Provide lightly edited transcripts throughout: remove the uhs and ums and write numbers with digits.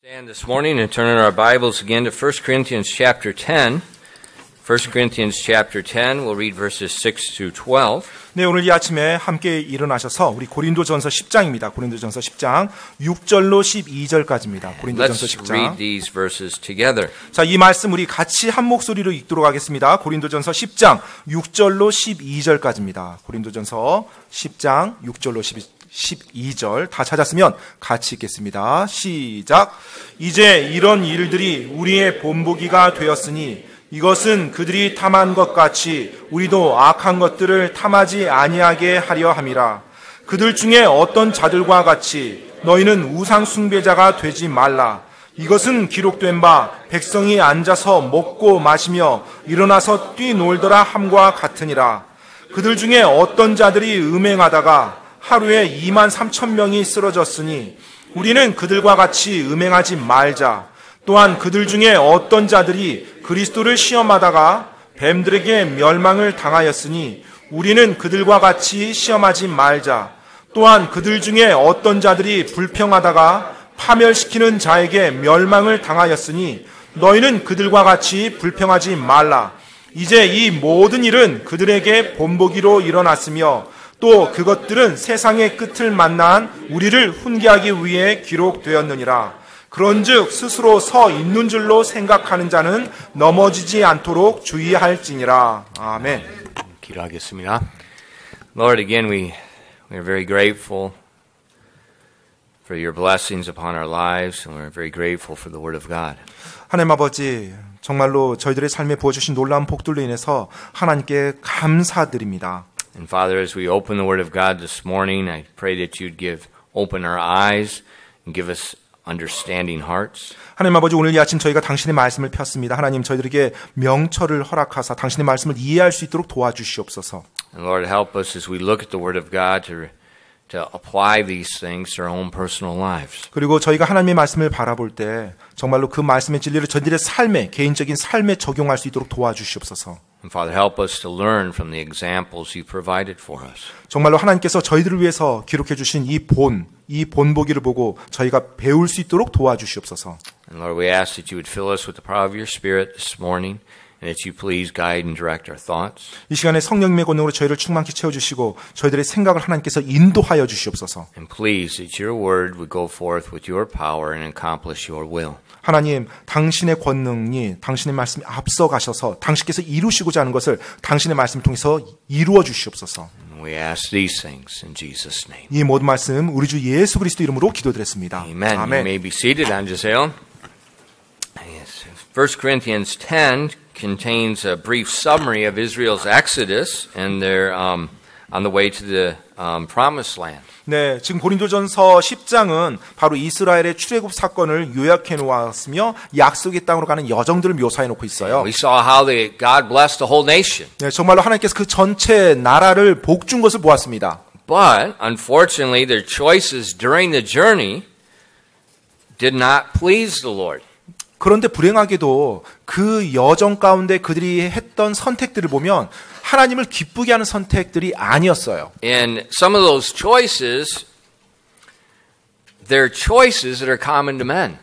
Stand this morning and turn in our Bibles again to 1 Corinthians chapter 10. 1 Corinthians chapter 10, we'll read verses 6 through 12. 네, 오늘 이 아침에 함께 일어나셔서 우리 고린도전서 10장입니다. 고린도전서 10장 6절로 12절까지입니다. 고린도전서 Let's 10장. read these verses together. 자, 이 말씀 우리 같이 한 목소리로 읽도록 하겠습니다. 고린도전서 10장 6절로 12절까지입니다. 고린도전서 10장 6절로 12절 다 찾았으면 같이 읽겠습니다. 시작. 이제 이런 일들이 우리의 본보기가 되었으니 이것은 그들이 탐한 것 같이 우리도 악한 것들을 탐하지 아니하게 하려 함이라. 그들 중에 어떤 자들과 같이 너희는 우상 숭배자가 되지 말라. 이것은 기록된 바 백성이 앉아서 먹고 마시며 일어나서 뛰놀더라 함과 같으니라. 그들 중에 어떤 자들이 음행하다가 하루에 23,000명이 쓰러졌으니 우리는 그들과 같이 음행하지 말자. 또한 그들 중에 어떤 자들이 그리스도를 시험하다가 뱀들에게 멸망을 당하였으니 우리는 그들과 같이 시험하지 말자. 또한 그들 중에 어떤 자들이 불평하다가 파멸시키는 자에게 멸망을 당하였으니 너희는 그들과 같이 불평하지 말라. 이제 이 모든 일은 그들에게 본보기로 일어났으며 또 그것들은 세상의 끝을 만난 우리를 훈계하기 위해 기록되었느니라. 그런즉 스스로 서 있는 줄로 생각하는 자는 넘어지지 않도록 주의할지니라. 아멘. 기도하겠습니다. Lord, again we are very grateful for your blessings upon our lives, and we're very grateful for the Word of God. 하나님 아버지, 정말로 저희들의 삶에 부어주신 놀라운 복들로 인해서 하나님께 감사드립니다. And Father, as we open the Word of God this morning, I pray that you'd open our eyes and give us understanding hearts. 하나님 아버지, 오늘 이 아침 저희가 당신의 말씀을 폈습니다. 하나님, 저희들에게 명철을 허락하사 당신의 말씀을 이해할 수 있도록 도와주시옵소서. And Lord, help us as we look at the Word of God to apply these things to our own personal lives. 그리고 저희가 하나님의 말씀을 바라볼 때 정말로 그 말씀의 진리를 저희들의 삶에, 개인적인 삶에 적용할 수 있도록 도와주시옵소서. And Father, help us to learn from the examples you provided for us. 정말로 하나님께서 저희들을 위해서 기록해 주신 이 본보기를 보고 저희가 배울 수 있도록 도와주시옵소서. And Lord, we ask that you would fill us with the power of your Spirit this morning, and that you please guide and direct our thoughts. 이 시간에 성령님의 권능으로 저희를 충만히 채워주시고 저희들의 생각을 하나님께서 인도하여 주시옵소서. And please that your word would go forth with your power and accomplish your will. 하나님, 당신의 권능이 당신의 말씀이 앞서가셔서 당신께서 이루시고자 하는 것을 당신의 말씀을 통해서 이루어 주시옵소서. And we ask these things in Jesus' name. 이 모든 말씀 우리 주 예수 그리스도 이름으로 기도드렸습니다. Amen. You may be seated, Angiseo. Yes. 1 Corinthians 10 contains a brief summary of Israel's exodus and their on the way to the promised land. 네, 지금 고린도전서 10장은 바로 이스라엘의 출애굽 사건을 요약해 놓았으며 약속의 땅으로 가는 여정들을 묘사해 놓고 있어요. We saw how God blessed the whole nation. 네, 정말로 하나님께서 그 전체 나라를 복준 것을 보았습니다. But unfortunately, their choices during the journey did not please the Lord. 그런데 불행하게도 그 여정 가운데 그들이 했던 선택들을 보면 하나님을 기쁘게 하는 선택들이 아니었어요. And some of those choices, they're choices that are common to men.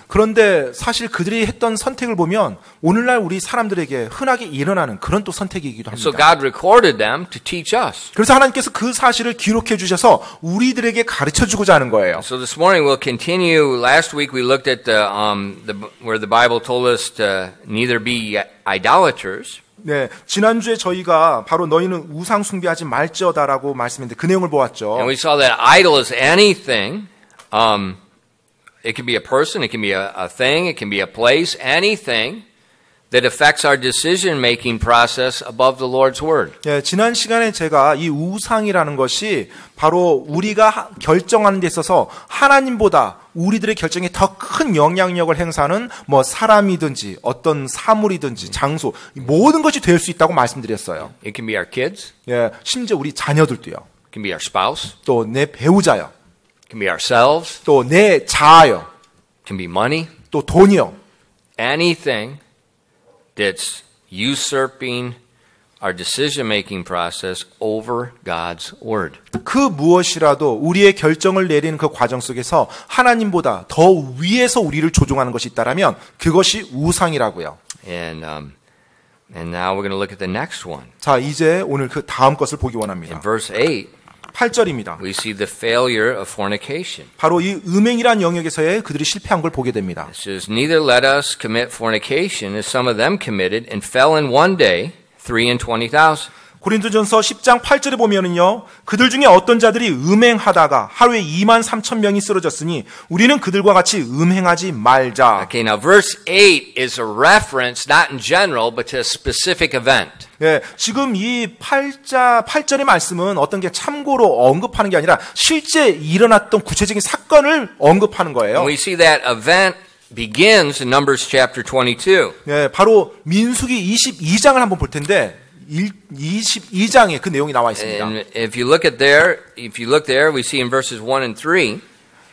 그런데 사실 그들이 했던 선택을 보면 오늘날 우리 사람들에게 흔하게 일어나는 그런 또 선택이기도 So 합니다. God recorded them to teach us. 그래서 하나님께서 그 사실을 기록해 주셔서 우리들에게 가르쳐 주고자 하는 거예요. So this morning we'll continue. Last week we looked at where the Bible told us to neither be idolaters. 네, 지난주에 저희가 바로 너희는 우상 숭배하지 말지어다라고 말씀했는데 그 내용을 보았죠. And we saw that idol is anything. It can be a person, it can be a thing, it can be a place, anything that affects our decision-making process above the Lord's Word. 예, 지난 시간에 제가 이 우상이라는 것이 바로 우리가 결정하는 데 있어서 하나님보다 우리들의 결정에 더 큰 영향력을 행사하는 뭐 사람이든지 어떤 사물이든지 장소 모든 것이 될 수 있다고 말씀드렸어요. It can be our kids, 예, 심지어 우리 자녀들도요. it can be our spouse, 또 내 배우자요. it can be ourselves, 또 내 자아요. it can be money, 또 돈이요. anything that's usurping our decision-making process over God's Word. 그 무엇이라도 우리의 결정을 내리는 그 과정 속에서 하나님보다 더 위에서 우리를 조종하는 것이 있다라면 그것이 우상이라고요. And now we're going to look at the next one. 자, 이제 오늘 그 다음 것을 보기 In 원합니다. verse 8, 8절입니다. we see the failure of fornication. 바로 이 음행이란 영역에서의 그들이 실패한 걸 보게 됩니다. It says, neither let us commit fornication as some of them committed and fell in one day 320,000. 고린도전서 10장 8절에 보면은요, 그들 중에 어떤 자들이 음행하다가 하루에 23,000명이 쓰러졌으니 우리는 그들과 같이 음행하지 말자. Okay, now verse 8 is a reference not in general but to a specific event. 예, 지금 이 8절의 말씀은 어떤 게 참고로 언급하는 게 아니라 실제 일어났던 구체적인 사건을 언급하는 거예요. And we see that event begins in Numbers chapter 22. 예, 바로 민수기 22장을 한번 볼 텐데 22장에 그 내용이 나와 있습니다. And if you look there, we see in verses 1 and 3,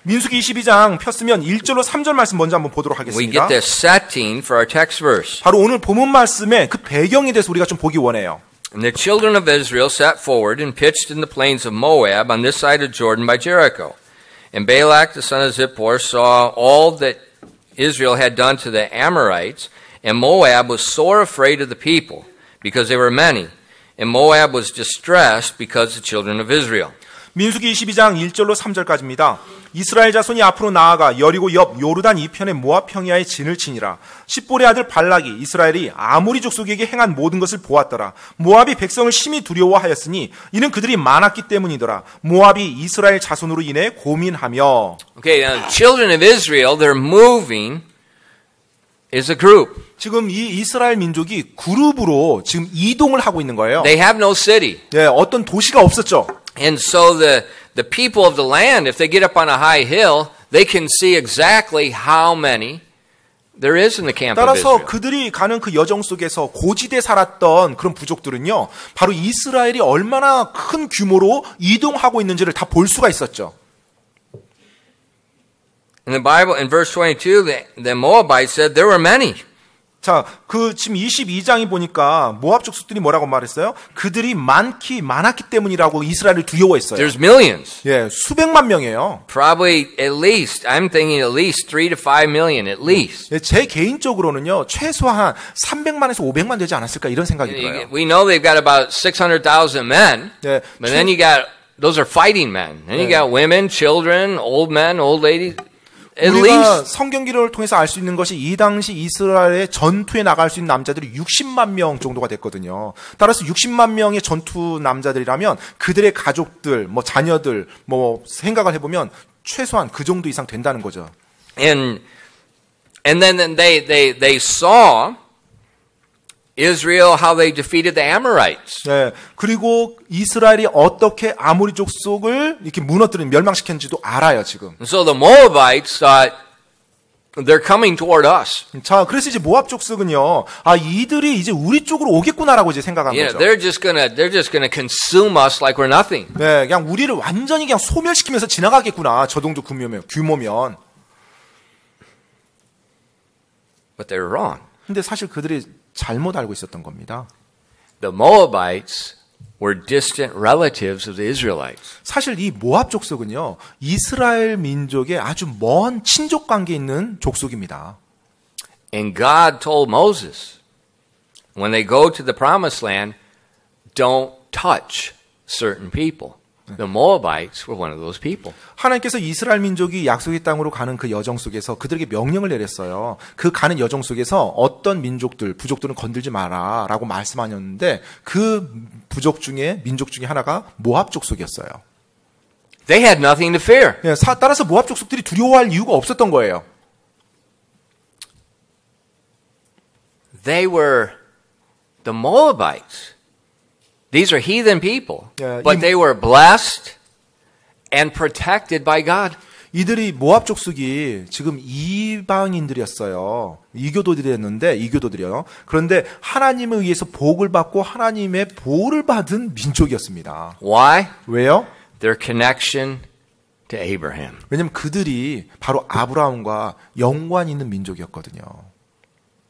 민수기 22장 폈으면 1절로 3절 말씀 먼저 한번 보도록 we 하겠습니다. get the setting for our text verse. 바로 오늘 본문 말씀의 그 배경에 대해서 우리가 좀 보기 원해요. And the children of Israel sat forward and pitched in the plains of Moab on this side of Jordan by Jericho. And Balak the son of Zippor saw all that Israel had done to the Amorites, and Moab was sore afraid of the people, because they were many. And Moab was distressed because of the children of Israel. 민수기 22장 1절로 3절까지입니다. 이스라엘 자손이 앞으로 나아가 여리고 옆 요르단 이편의 모압 평야에 진을 치니라. 십볼의 아들 발락이 이스라엘이 아모리 족속에게 행한 모든 것을 보았더라. 모압이 백성을 심히 두려워하였으니 이는 그들이 많았기 때문이더라. 모압이 이스라엘 자손으로 인해 고민하며. Okay, now the children of Israel, they're moving as a group. 지금 이 이스라엘 민족이 그룹으로 지금 이동을 하고 있는 거예요. They have no city. 예, 어떤 도시가 없었죠. And so the people of the land, if they get up on a high hill, they can see exactly how many there is in the camp of 따라서 Israel. 그들이 가는 그 여정 속에서 고지대에 살았던 그런 부족들은요, 바로 이스라엘이 얼마나 큰 규모로 이동하고 있는지를 다 볼 수가 있었죠. In the Bible, in verse 22, the Moabites said there were many. 자, 그 지금 22장이 보니까 모압 족속들이 뭐라고 말했어요? 그들이 많았기 때문이라고 이스라엘을 두려워했어요. There's millions. 예, 수백만 명이에요. Probably at least, I'm thinking at least 3 to 5 million at least. 예, 제 개인적으로는요, 최소한 300만에서 500만 되지 않았을까 이런 생각이 들어요. We know they've got about 600,000 men, 예, but then you got, those are fighting men. Then you got women, children, old men, old ladies. At 우리가 least 성경기를 통해서 알 수 있는 것이 이 당시 이스라엘의 전투에 나갈 수 있는 남자들이 60만 명 정도가 됐거든요. 따라서 60만 명의 전투 남자들이라면 그들의 가족들, 뭐 자녀들, 뭐 생각을 해보면 최소한 그 정도 이상 된다는 거죠. And then they saw Israel how they defeated the Amorites. 네, 그리고 이스라엘이 어떻게 아모리 족속을 이렇게 무너뜨린 멸망시켰는지도 알아요 지금. And so the Moabites thought they're coming toward us. 자, 그래서 이제 모압 족속은요, 아 이들이 이제 우리 쪽으로 오겠구나라고 이제 생각한 You 거죠. know, they're just gonna consume us like we're nothing. 네, 그냥 우리를 완전히 그냥 소멸시키면서 지나가겠구나. 저 정도 규모면. But they're wrong. 근데 사실 그들이 잘못 알고 있었던 겁니다. The Moabites were distant relatives of the Israelites. 사실 이 모압 족속은요, 이스라엘 민족의 아주 먼 친족 관계에 있는 족속입니다. And God told Moses, when they go to the promised land, don't touch certain people. The Moabites were one of those people. 하나님께서 이스라엘 민족이 약속의 땅으로 가는 그 여정 속에서 그들에게 명령을 내렸어요. 그 가는 여정 속에서 어떤 부족들은 건들지 마라라고 말씀하셨는데 그 민족 중에 하나가 모압 족속이었어요. They had nothing to fear. 예, 따라서 모압 족속들이 두려워할 이유가 없었던 거예요. They were the Moabites. These are heathen people, Yeah, but they were blessed and protected by God. 이들이 모압 족속이 지금 이방인들이었어요. 이교도들이요. 그런데 하나님에 의해서 복을 받고 하나님의 보호를 받은 민족이었습니다. Why? 왜요? Their connection to Abraham. 왜냐하면 그들이 바로 아브라함과 연관 있는 민족이었거든요.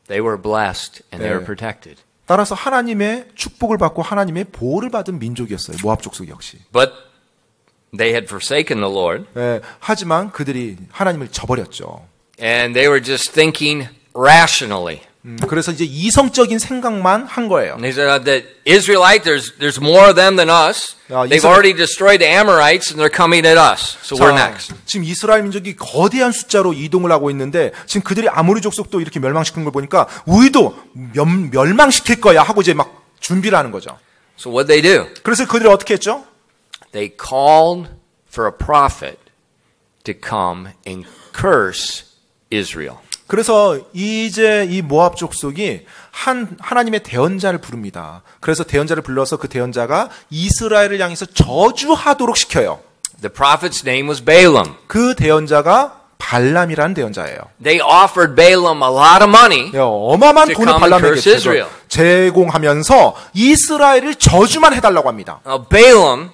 They were blessed and they Yeah. were protected. 따라서 하나님의 축복을 받고 하나님의 보호를 받은 민족이었어요. 모압 족속 역시. But they had forsaken the Lord, 예, 하지만 그들이 하나님을 저버렸죠. and they were just thinking rationally. 그래서 이제 이성적인 생각만 한 거예요. And they said that Israelite, there's more of them than us. They've already destroyed the Amorites, and they're coming at us. So we're next. 지금 이스라엘 민족이 거대한 숫자로 이동을 하고 있는데 지금 그들이 아모리 족속도 이렇게 멸망시킨 걸 보니까 우리도 멸망시킬 거야 하고 이제 막 준비를 하는 거죠. So what they do? 그래서 그들이 어떻게 했죠? They called for a prophet to come and curse Israel. 그래서 이제 이 모압 족속이 하나님의 대언자를 부릅니다. 그래서 대언자를 불러서 그 대언자가 이스라엘을 향해서 저주하도록 시켜요. The prophet's name was Balaam. 그 대언자가 발람이라는 대언자예요. They offered Balaam a lot of money 어마어마한 to 돈을 come and 발람에게 curse Israel. 제공하면서 이스라엘을 저주만 해달라고 합니다. Now Balaam,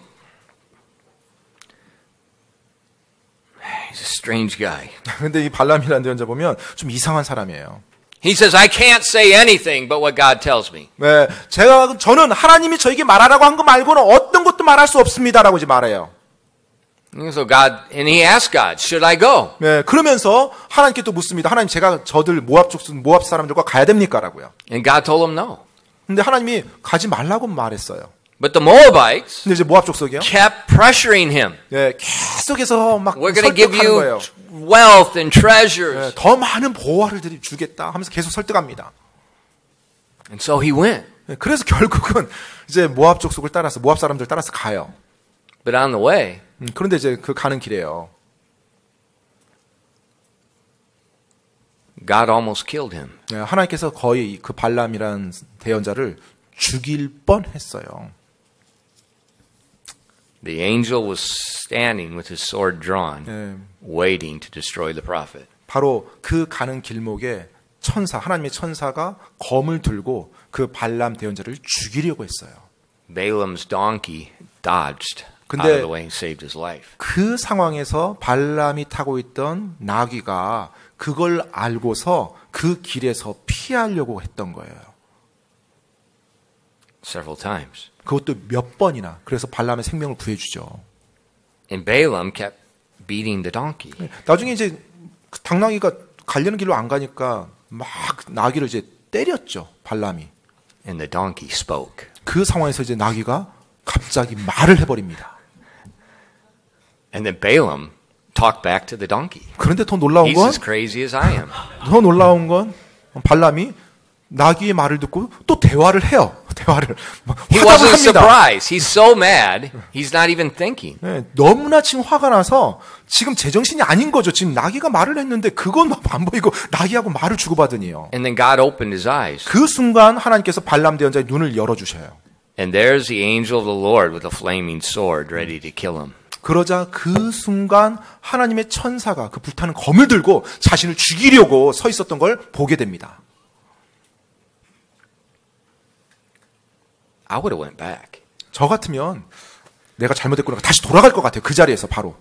he's a strange guy. 근데 이 발람이라는 대언자 보면 좀 이상한 사람이에요. He says, I can't say anything but what God tells me. 네, 저는 하나님이 저에게 말하라고 한 거 말고는 어떤 것도 말할 수 없습니다라고 이제 말해요. So God, and he asked God, should I go? 네, 그러면서 하나님께 또 묻습니다. 하나님, 제가 저들 모압 사람들과 가야 됩니까라고요. And God told him no. 근데 하나님이 가지 말라고 말했어요. But the Moabites 근데 이제 모압 족속이요. kept pressuring him. 네, 계속해서 막 We're going to give 설득하는 you 거예요. wealth and treasures. 네, 더 많은 보화를 주겠다 하면서 계속 설득합니다. And so he went. 네, 그래서 결국은 이제 모압 족속을 따라서 모압 사람들 따라서 가요. But on the way, 그런데 이제 그 가는 길에요. God almost killed him. 네, 하나님께서 거의 그 발람이란 대언자를 죽일 뻔했어요. The angel was standing with his sword drawn, 네, waiting to destroy the prophet. 바로 그 가는 길목에 하나님의 천사가 검을 들고 그 발람 대언자를 죽이려고 했어요. Balaam's donkey dodged out 근데 of the way and saved his life. 그 상황에서 발람이 타고 있던 나귀가 그걸 알고서 그 길에서 피하려고 했던 거예요. Several times. 그것도 몇 번이나. 그래서 발람의 생명을 구해주죠. And Balaam kept beating the donkey. 나중에 이제 당나귀가 가려는 길로 안 가니까 막 나귀를 이제 때렸죠. 발람이. And the donkey spoke. 그 상황에서 이제 나귀가 갑자기 말을 해버립니다. And then Balaam talked back to the donkey. 그런데 더 놀라운 He's 건, as crazy as I am. 더 놀라운 건 발람이 나귀의 말을 듣고 또 대화를 해요. 대화를 He 화답을 wasn't 합니다. surprised. He's so mad, he's not even thinking. 네, 너무나 지금 화가 나서 지금 제정신이 아닌 거죠. 지금 나귀가 말을 했는데 그건 안 보이고 나귀하고 말을 주고받으니요. And then God opened his eyes. 그 순간 하나님께서 발람 대언자의 눈을 열어주셔요. And there's the angel of the Lord with a flaming sword ready to kill him. 그러자 그 순간 하나님의 천사가 그 불타는 검을 들고 자신을 죽이려고 서 있었던 걸 보게 됩니다. I would have went back. 저 같으면 내가 잘못했구나 다시 돌아갈 것 같아요. 그 자리에서 바로.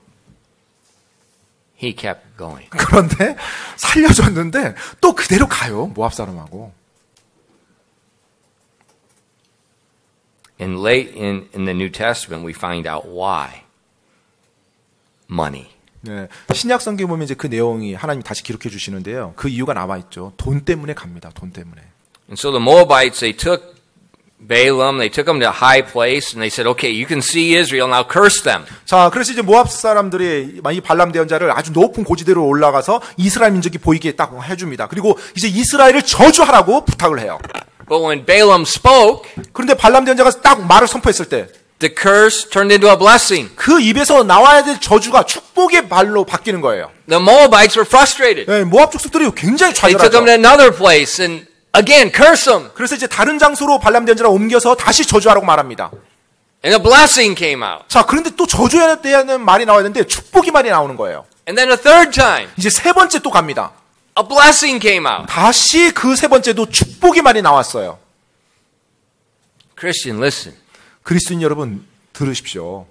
He kept going. 그런데 살려줬는데 또 그대로 가요. 모압 사람하고. And late in the New Testament, we find out why. Money. 네, 신약 성경에 보면 이제 그 내용이 하나님이 다시 기록해 주시는데요. 그 이유가 나와 있죠. 돈 때문에 갑니다. 돈 때문에. And so the Moabites, they took Balaam, they took him to a high place, and they said, okay, you can see Israel, now curse them. 자, 그래서 이제 모압 사람들이 이 발람 대언자를 아주 높은 고지대로 올라가서 이스라엘 민족이 보이게 딱 해줍니다. 그리고 이제 이스라엘을 저주하라고 부탁을 해요. But when Balaam spoke, 그런데 발람 대언자가 딱 말을 선포했을 때 the curse turned into a blessing. 그 입에서 나와야 될 저주가 축복의 말로 바뀌는 거예요. The Moabites were frustrated. 네, 모압 족속들이 굉장히 They took him 좌절하죠. to another place and again curse him. 그래서 이제 다른 장소로 발람 대언자를 옮겨서 다시 저주하라고 말합니다. And a blessing came out. 자, 그런데 또 저주해야 되는 말이 나와야 되는데 축복의 말이 나오는 거예요. And then a third time, 이제 세 번째 또 갑니다. a blessing came out. 다시 그 세 번째도 축복의 말이 나왔어요. Christian, listen. 그리스도인 여러분 들으십시오.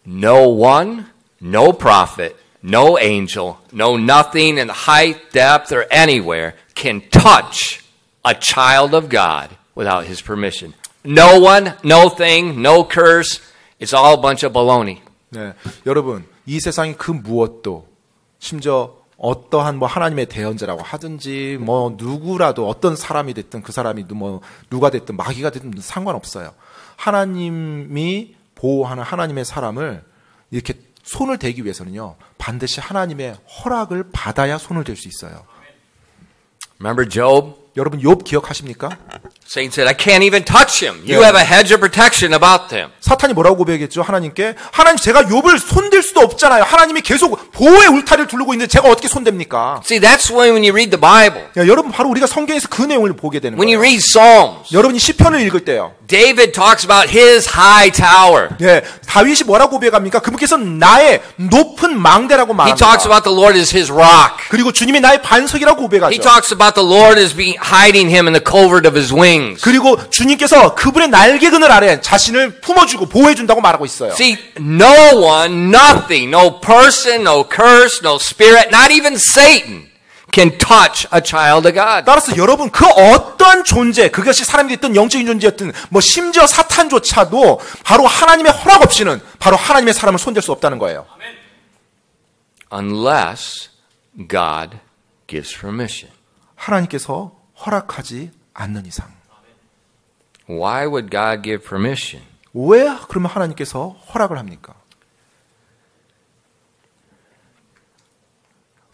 No one, no prophet, no angel, no nothing in height, depth, or anywhere can touch a child of God without his permission. No one, no thing, no curse. It's all a bunch of baloney. 네, 여러분 이 세상의 그 무엇도 심지어 어떠한 뭐 하나님의 대언자라고 하든지 뭐 누구라도 어떤 사람이 됐든 그 사람이 뭐 누가 됐든 마귀가 됐든 상관없어요. 하나님이 보호하는 하나님의 사람을 이렇게 손을 대기 위해서는요 반드시 하나님의 허락을 받아야 손을 댈 수 있어요. Remember Job? 여러분 욥 기억하십니까? Satan said, I can't even touch him. You Yeah. have a hedge of protection about him. 사탄이 뭐라고 고백했죠? 하나님께 하나님 제가 욥을 손댈 수도 없잖아요. 하나님이 계속 보호의 울타리를 두르고 있는데 제가 어떻게 손댑니까? See, that's when you read the Bible. 야, 여러분 바로 우리가 성경에서 그 내용을 보게 되는 When you 거예요. read Psalms, 여러분이 시편을 읽을 때요. David talks about his high tower. 예, 다윗이 뭐라고 고백합니까? 그분께서 나의 높은 망대라고 He talks 말합니다. about the Lord as his rock. 그리고 주님이 나의 반석이라고 He 고백하죠. talks about the Lord as being hiding him in the covert of his wings. 그리고 주님께서 그분의 날개 그늘 아래 자신을 품어주고 보호해준다고 말하고 있어요. See, no one, nothing, no person, no curse, no spirit, not even Satan can touch a child of God. 따라서 여러분 그 어떤 존재, 그것이 사람이 됐든 영적인 존재였든 뭐 심지어 사탄조차도 바로 하나님의 허락 없이는 바로 하나님의 사람을 손댈 수 없다는 거예요. Unless God gives permission. 하나님께서 허락하지 않는 이상. Why would God give permission? 왜 그러면 하나님께서 허락을 합니까?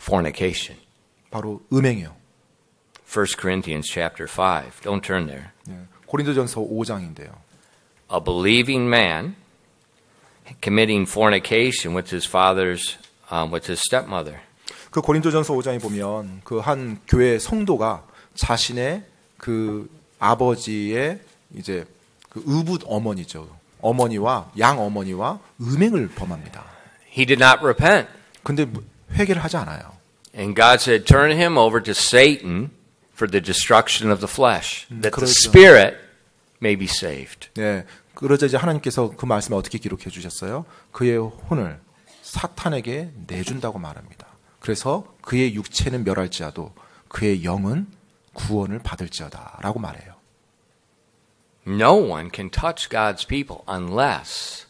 Fornication. 바로 음행이요. 1 Corinthians chapter 5. Don't turn there. 고린도전서 5장인데요. A believing man committing fornication with his with his stepmother. 그 고린도전서 5장에 보면 그 한 교회 성도가 자신의 그 아버지의 이제 그 의붓 어머니죠. 어머니와 양 어머니와 음행을 범합니다. He did not repent. 근데 회개를 하지 않아요. And God said, turn him over to Satan for the destruction of the flesh, that the 그렇죠. spirit may be saved. 네. 그러자 이제 하나님께서 그 말씀을 어떻게 기록해 주셨어요? 그의 혼을 사탄에게 내준다고 말합니다. 그래서 그의 육체는 멸할지라도 그의 영은 구원을 받을지어다라고 말해요. No one can touch God's people unless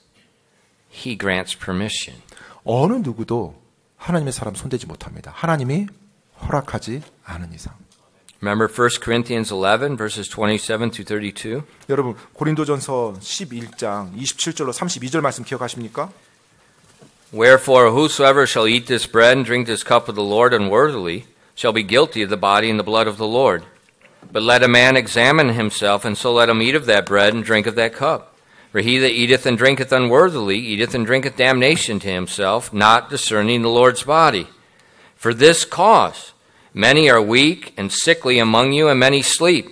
he grants permission. 어느 누구도 하나님의 사람 손대지 못합니다. 하나님이 허락하지 않은 이상. Remember 1 Corinthians 11 verses 27 through 32? 여러분 고린도전서 11장 27절로 32절 말씀 기억하십니까? Wherefore whosoever shall eat this bread and drink this cup of the Lord unworthily shall be guilty of the body and the blood of the Lord. But let a man examine himself, and so let him eat of that bread and drink of that cup. For he that eateth and drinketh unworthily eateth and drinketh damnation to himself, not discerning the Lord's body. For this cause many are weak and sickly among you, and many sleep.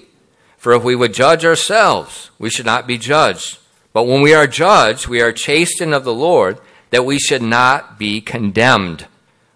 For if we would judge ourselves, we should not be judged. But when we are judged, we are chastened of the Lord, that we should not be condemned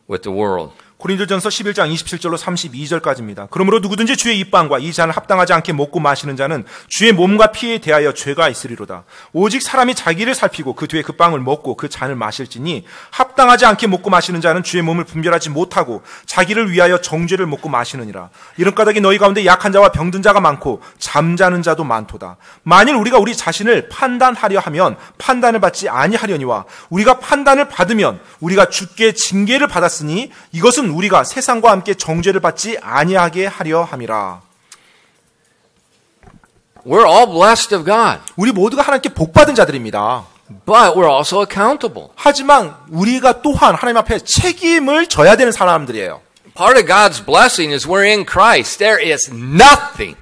with the world. 고린도전서 11장 27절로 32절까지입니다. 그러므로 누구든지 주의 입방과 이 잔을 합당하지 않게 먹고 마시는 자는 주의 몸과 피에 대하여 죄가 있으리로다. 오직 사람이 자기를 살피고 그 뒤에 그 빵을 먹고 그 잔을 마실지니 합당하지 않게 먹고 마시는 자는 주의 몸을 분별하지 못하고 자기를 위하여 정죄를 먹고 마시느니라. 이런 까닭에 너희 가운데 약한 자와 병든 자가 많고 잠자는 자도 많도다. 만일 우리가 우리 자신을 판단하려 하면 판단을 받지 아니하려니와 우리가 판단을 받으면 우리가 주께 징계를 받았으니 이것은 우리가 세상과 함께 정죄를 받지 아니하게 하려 함이라. We're all blessed of God, 우리 모두가 하나님께 복받은 자들입니다. but we're also accountable. 하지만 우리가 또한 하나님 앞에 책임을 져야 되는 사람들이에요. Part of God's blessing is we're in Christ. There is nothing,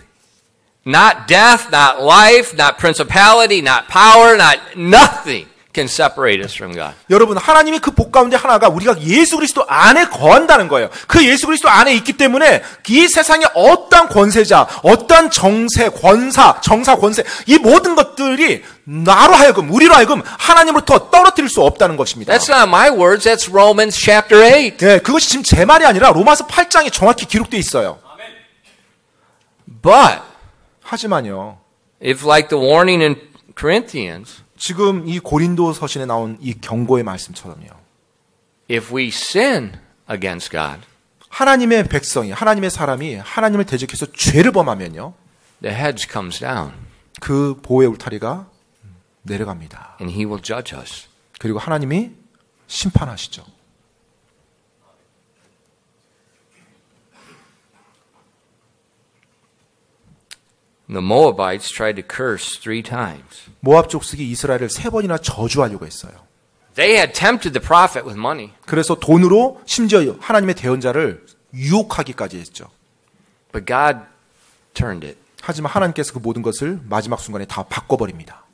not death, not life, not principality, not power, not nothing can separate us from God. 여러분 하나님의 그 복 가운데 하나가 우리가 예수 그리스도 안에 거한다는 거예요. 그 예수 그리스도 안에 있기 때문에 이 세상의 어떤 권세자, 어떤 정세, 권사, 정사, 권세 이 모든 것들이 나로 하여금 우리로 하여금 하나님으로부터 떨어뜨릴 수 없다는 것입니다. That's not my words. That's Romans chapter 8. 네, 그것이 지금 제 말이 아니라 로마서 8장에 정확히 기록되어 있어요. But 하지만요. if like the warning in Corinthians, 지금 이 고린도 서신에 나온 이 경고의 말씀처럼요. if we sin against God, 하나님의 백성이, 하나님의 사람이 하나님을 대적해서 죄를 범하면요. the hedge comes down 그 보호의 울타리가 내려갑니다. and he will judge us. 그리고 하나님이 심판하시죠. The Moabites tried to curse 3 times. 모압 족속이 이스라엘을 3번이나 저주하려고 했어요. They had tempted the prophet with money, 그래서 돈으로 심지어 하나님의 대언자를 유혹하기까지 했죠. but God turned it. 하지만 하나님께서 그 모든 것을 마지막 순간에 다 바꿔버립니다.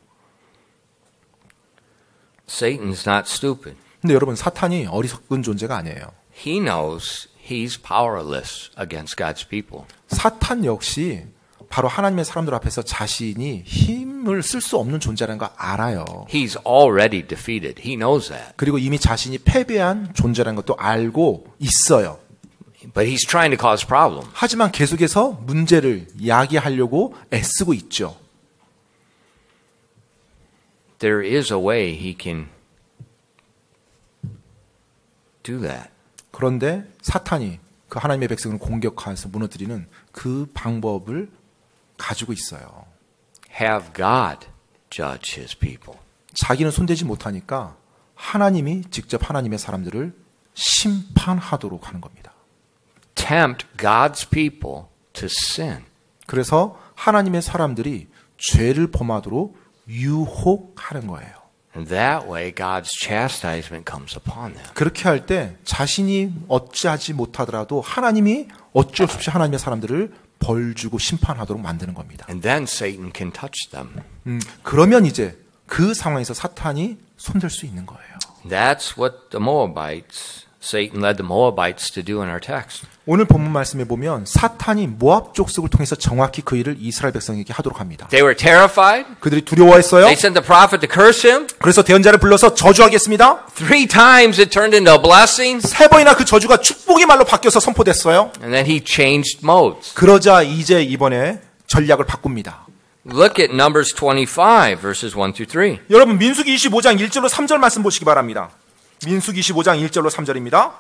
Satan's not stupid. 근데 여러분, 사탄이 어리석은 존재가 아니에요. He knows he's powerless against God's people. 사탄 역시 바로 하나님의 사람들 앞에서 자신이 힘을 쓸 수 없는 존재라는 거 알아요. He's already defeated. He knows that. 그리고 이미 자신이 패배한 존재라는 것도 알고 있어요. But he's trying to cause problems. 하지만 계속해서 문제를 야기하려고 애쓰고 있죠. There is a way he can do that. 그런데 사탄이 그 하나님의 백성을 공격해서 무너뜨리는 그 방법을 가지고 있어요. Have God judge his people. 자기는 손대지 못하니까 하나님이 직접 하나님의 사람들을 심판하도록 하는 겁니다. Tempt God's people to sin. 그래서 하나님의 사람들이 죄를 범하도록 유혹하는 거예요. And that way God's chastisement comes upon them. 그렇게 할 때 자신이 어찌하지 못하더라도 하나님이 어쩔 수 없이 하나님의 사람들을 벌 주고 심판하도록 만드는 겁니다. And then Satan can touch them. 그러면 이제 그 상황에서 사탄이 손댈 수 있는 거예요. That's what the Moabites, Satan led the Moabites to do in our text. 오늘 본문 말씀에 보면 사탄이 모압 족속을 통해서 정확히 그 일을 이스라엘 백성에게 하도록 합니다. They were terrified. 그들이 두려워했어요. They sent the prophet to curse him. 그래서 대언자를 불러서 저주하겠습니다. 3 times it turned into a blessing. 3번이나 그 저주가 축복의 말로 바뀌어서 선포됐어요. And then he changed modes. 그러자 이제 이번에 전략을 바꿉니다. Look at Numbers 25, verses 1 through 3. 여러분 민수기 25장 1절로 3절 말씀 보시기 바랍니다. 민수기 25장 1절로 3절입니다.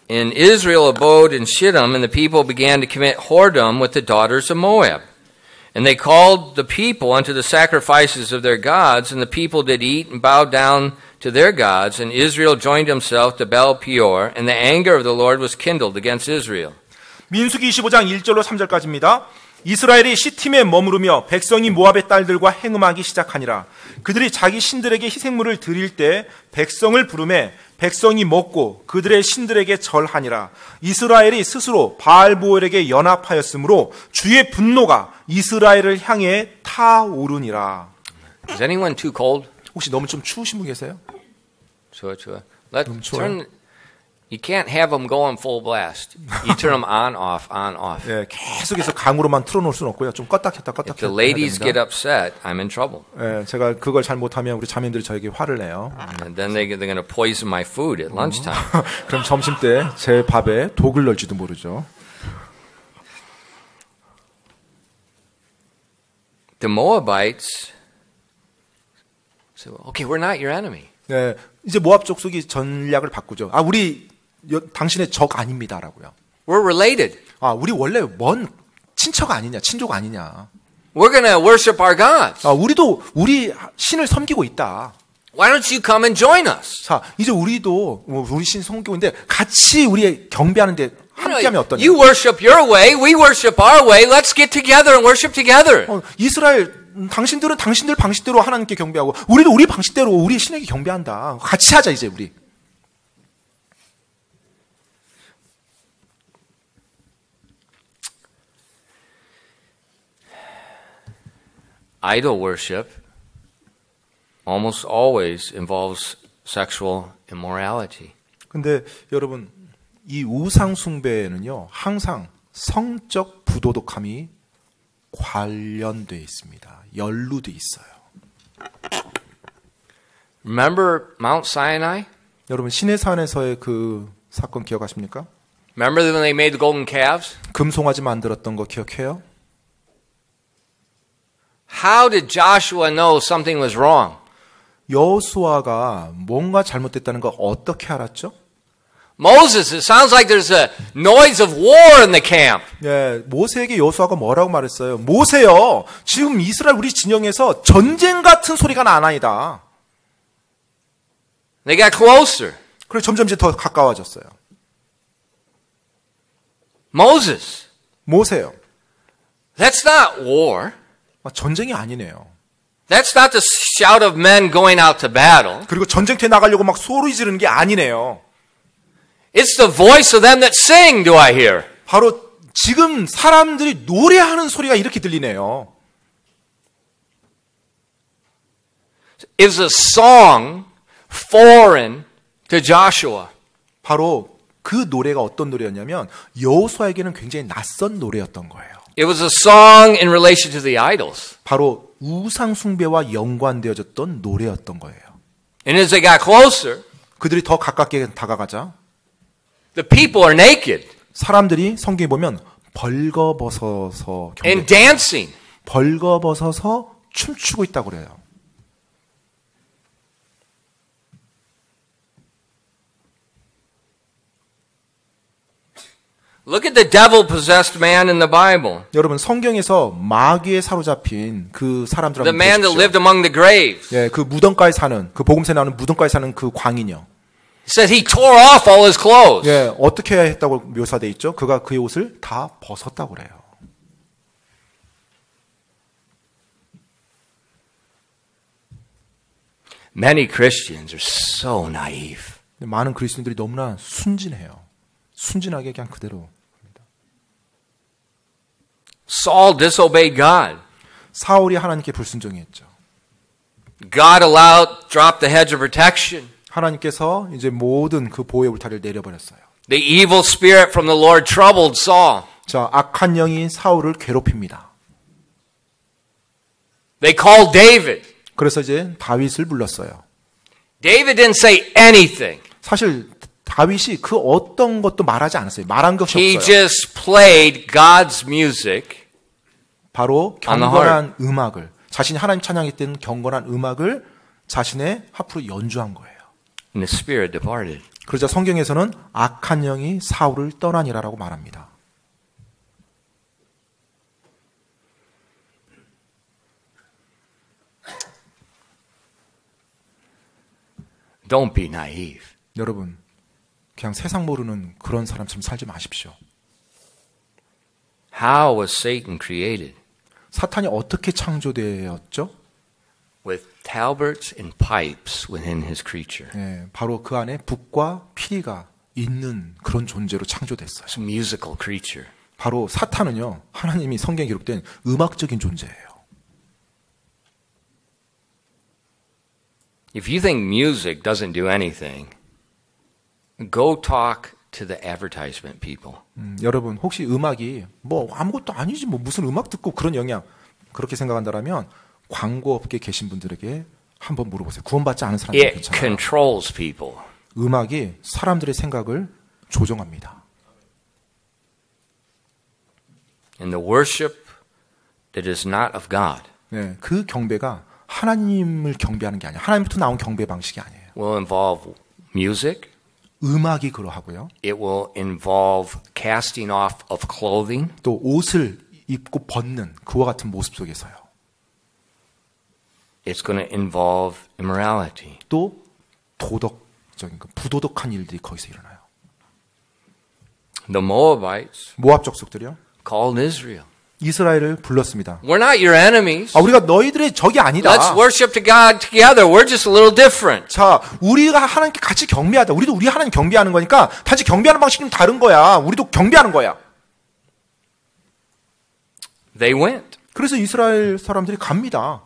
And Israel abode in Shittim, and the people began to commit whoredom with the daughters of Moab. And they called the people unto the sacrifices of their gods, and the people did eat and bow down to their gods, and Israel joined himself to Baal Peor, and the anger of the Lord was kindled against Israel. 민수기 25장 1절로 3절까지입니다. 이스라엘이 시팀에 머무르며 백성이 모압의 딸들과 행음하기 시작하니라. 그들이 자기 신들에게 희생물을 드릴 때 백성을 부르매 백성이 먹고 그들의 신들에게 절하니라. 이스라엘이 스스로 바알보엘에게 연합하였으므로 주의 분노가 이스라엘을 향해 타오르니라. Is anyone too cold? 혹시 너무 좀 추우신 분 계세요? Let's turn. You can't have them going full blast. You turn them on, off, on, off. 네, 계속해서 강으로만 틀어놓을 수는 없고요. 좀 껐다 켰다 껐다 If 켰다 the 해야 ladies 됩니다. get upset, I'm in trouble. 네, 제가 그걸 잘 못하면 우리 자매들이 저에게 화를 내요. And then they're going to poison my food at lunchtime. 그럼 점심 때 제 밥에 독을 넣을지도 모르죠. The Moabites said, okay, we're not your enemy. 네, 이제 모압 족속이 전략을 바꾸죠. 아, 우리 당신의 적 아닙니다라고요. We're related. 아, 우리 원래 먼 친척 아니냐, 친족 아니냐. We're going to worship our gods. 아, 우리도 우리 신을 섬기고 있다. Why don't you come and join us? 자, 이제 우리도 우리 신 섬기고 있는데 같이 우리 경배하는데 함께하면 어떠냐? You worship your way, we worship our way. Let's get together and worship together. 이스라엘 당신들은 당신들 방식대로 하나님께 경배하고 우리도 우리 방식대로 우리 신에게 경배한다. 같이 하자 이제 우리. Idol worship almost always involves sexual immorality. 근데 여러분 이 우상 숭배에는요 항상 성적 부도덕함이 관련돼 있습니다. 연루돼 있어요. Remember Mount Sinai? 여러분 시내산에서의 그 사건 기억하십니까? Remember when they made the golden calves? 금송아지 만들었던 거 기억해요? How did Joshua know something was wrong? 여호수아가 뭔가 잘못됐다는 걸 어떻게 알았죠? Moses, it sounds like there's a noise of war in the camp. 예, 모세에게 여호수아가 뭐라고 말했어요? 모세요. 지금 이스라엘 우리 진영에서 전쟁 같은 소리가 나나이다. They got closer. 그래서 점점 이제 더 가까워졌어요. Moses, 모세요. that's not war. 전쟁이 아니네요. That's not the shout of men going out to battle. 그리고 전쟁터에 나가려고 막 소리 지르는 게 아니네요. It's the voice of them that sing, do I hear? 바로 지금 사람들이 노래하는 소리가 이렇게 들리네요. It was a song foreign to Joshua. 바로 그 노래가 어떤 노래였냐면 여호수아에게는 굉장히 낯선 노래였던 거예요. It was a song in relation to the idols. 바로 우상 숭배와 연관되어졌던 노래였던 거예요. And as they got closer, 그들이 더 가깝게 다가가자 the people are naked 사람들이 성경에 보면 벌거벗어서 and dancing. 벌거벗어서 춤추고 있다고 그래요. Look at the devil-possessed man in the Bible. 여러분 성경에서 마귀에 사로잡힌 그 사람들 The 한번 man that 보십시오. lived among the graves. 예, 그 무덤가에 사는 그 복음서에 나오는 무덤가에 사는 그 광인이요. It said he tore off all his clothes. 예, 어떻게 해야 했다고 묘사돼 있죠? 그가 그의 옷을 다 벗었다고 그래요. Many Christians are so naive. 많은 그리스도인들이 너무나 순진해요. 순진하게 그냥 그대로. Saul disobeyed God. 사울이 하나님께 불순종했죠. God allowed, dropped the hedge of protection. 하나님께서 이제 모든 그 보호의 울타리를 내려버렸어요. The evil spirit from the Lord troubled Saul. 자, 악한 영이 사울을 괴롭힙니다. They called David. 그래서 이제 다윗을 불렀어요. David didn't say anything. 사실 다윗이 그 어떤 것도 말하지 않았어요. 말한 것이 He 없어요. just played God's music. 바로 경건한 음악을, 자신이 하나님 찬양했던 경건한 음악을 자신의 하프로 연주한 거예요. And the spirit departed. 그러자 성경에서는 악한 영이 사울을 떠나니라라고 말합니다. Don't be naive. 여러분, 그냥 세상 모르는 그런 사람처럼 살지 마십시오. How was Satan created? 사탄이 어떻게 창조되었죠? With tabrets and pipes within his creature. 예, 바로 그 안에 북과 피리가 있는 그런 존재로 창조됐어요. It's a musical creature. 바로 사탄은요, 하나님이 성경에 기록된 음악적인 존재예요. If you think music doesn't do anything, go talk to the advertisement people. 여러분, 혹시 음악이 뭐 아무것도 아니지, 뭐 무슨 음악 듣고 그런 영향, 그렇게 생각한다면 광고업계에 계신 분들에게 한번 물어보세요. 구원받지 않은 사람들 It 괜찮아요. controls people. 음악이 사람들의 생각을 조종합니다. And the worship that is not of God 네, 그 경배가 하나님을 경배하는 게 아니에요. 하나님부터 나온 경배 방식이 아니에요. will involve music. 음악이 그러하고요. It will involve casting off of clothing. 또 옷을 입고 벗는 그와 같은 모습 속에서요. It's going to involve immorality. 또 도덕적인 부도덕한 일들이 거기서 일어나요. The Moabites 모압 족속들이요. called Israel. 이스라엘을 불렀습니다. We're not your enemies. 우리가 너희들의 적이 아니다. Let's worship to God together. We're just a little different. 자, 우리가 하나님께 같이 경배하자. 우리도 우리 하나님 경배하는 거니까 단지 경배하는 방식이 좀 다른 거야. 우리도 경배하는 거야. They went. 그래서 이스라엘 사람들이 갑니다.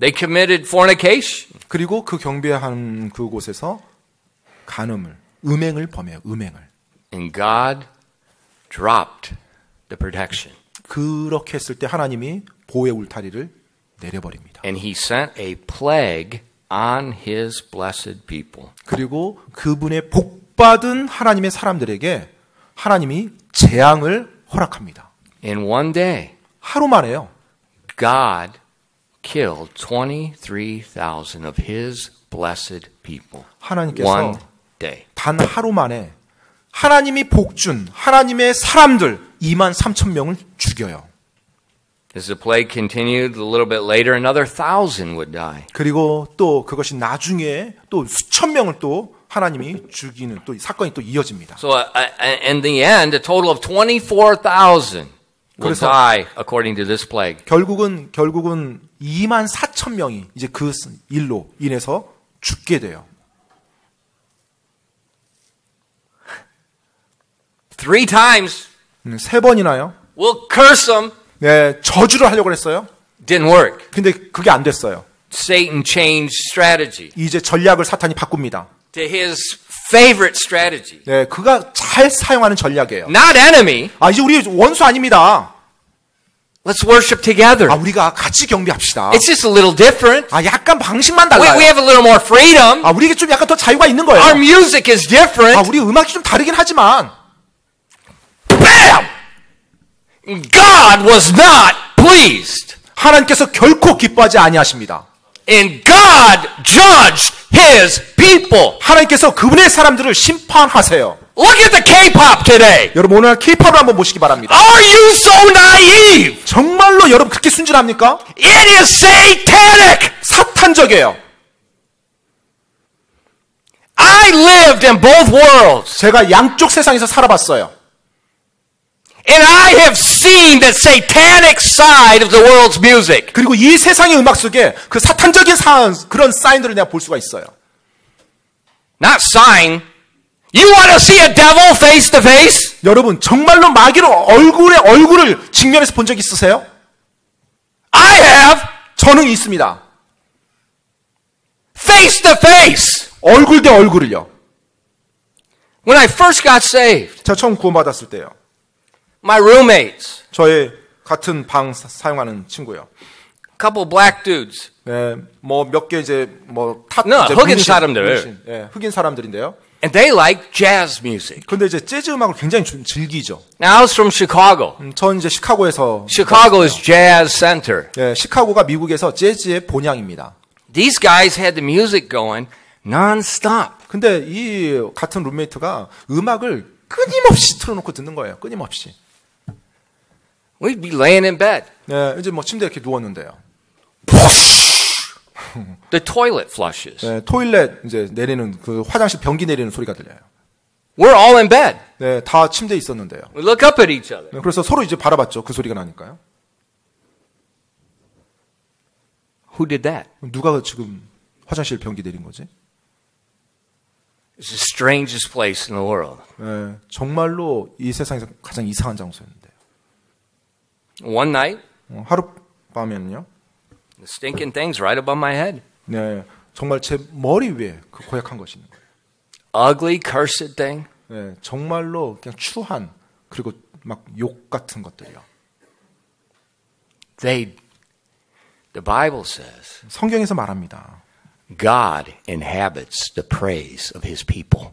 They committed fornication. 그리고 그 경배한 그곳에서 간음을, 음행을 범해요. 음행을. And God dropped the protection. 그렇게 했을 때 하나님이 보호의 울타리를 내려버립니다. And he sent a plague on his blessed people. 그리고 그분의 복받은 하나님의 사람들에게 하나님이 재앙을 허락합니다. In one day, 하루 만에요. God killed 23,000 of his blessed people. 하나님께서 One day. 단 하루 만에 하나님이 복준 하나님의 사람들 23,000명을 죽여요. As the plague continued a little bit later, another 1,000 would die. 그리고 또 그것이 나중에 또 수천 명을 또 하나님이 죽이는 또 사건이 또 이어집니다. So in the end, a total of 24,000 will 그래서 die according to this plague. 결국은 24,000명이 이제 그 일로 인해서 죽게 돼요. 3 times 세 번이나요? we'll curse them. 네, 저주를 하려고 했어요. Didn't work. 근데 그게 안 됐어요. Satan changed strategy 이제 전략을 사탄이 바꿉니다. to his favorite strategy. 네, 그가 잘 사용하는 전략이에요. Not enemy. 아, 이제 우리 원수 아닙니다. Let's worship together. 아, 우리가 같이 경배합시다. It's just a little different. 아, 약간 방식만 We 달라요. have a little more freedom. 아, 우리에게 좀 약간 더 자유가 있는 거예요. Our music is 아, different. 우리 음악이 좀 다르긴 하지만 Bam! God was not pleased. 하나님께서 결코 기뻐하지 아니하십니다. And God judged his people. 하나님께서 그분의 사람들을 심판하세요. Look at the K-pop today. 여러분 오늘 K-팝을 한번 보시기 바랍니다. Are you so naive? 정말로 여러분 그렇게 순진합니까? It is satanic. 사탄적이에요. I lived in both worlds. 제가 양쪽 세상에서 살아봤어요. And I have seen the satanic side of the world's music. 그리고 이 세상의 음악 속에 그 사탄적인 그런 사인들을 내가 볼 수가 있어요. Not sign. You want to see a devil face to face? 여러분 정말로 마귀를 얼굴을 직면해서 본 적 있으세요? I have. 저는 있습니다. Face to face. 얼굴 대 얼굴을요. When I first got saved, 제가 처음 구원받았을 때요. my roommates, 저의 같은 방 사용하는 친구요. a couple black dudes, 네, 뭐 몇 개 이제 No, 흑인 사람들. 네, 흑인 사람들인데요. and they like jazz music. 근데 이제 재즈 음악을 굉장히 즐기죠. Now I was from Chicago. 전 이제 시카고에서 Chicago is jazz center. 네, 시카고가 미국에서 재즈의 본향입니다. These guys had the music going non-stop. 근데 이 같은 룸메이트가 음악을 끊임없이 틀어놓고 듣는 거예요. 끊임없이. We'd be laying in bed. 네, 이제 뭐 침대에 이렇게 누웠는데요. The toilet flushes. 네, 토일렛 이제 내리는 그 화장실 변기 내리는 소리가 들려요. We're all in bed. 네, 다 침대에 있었는데요. We look up at each other. 네, 그래서 서로 이제 바라봤죠. 그 소리가 나니까요. Who did that? 누가 지금 화장실 변기 내린 거지? It's the strangest place in the world. 네, 정말로 이 세상에서 가장 이상한 장소였는데요. One night, 하룻밤에는요. the stinking thing's right above my head. 네, 정말 제 머리 위에 그 고약한 것이 있는 거예요. Ugly, cursed thing. 네, 정말로 그냥 추한 그리고 막 욕 같은 것들이요. The Bible says 성경에서 말합니다. God inhabits the praise of his people.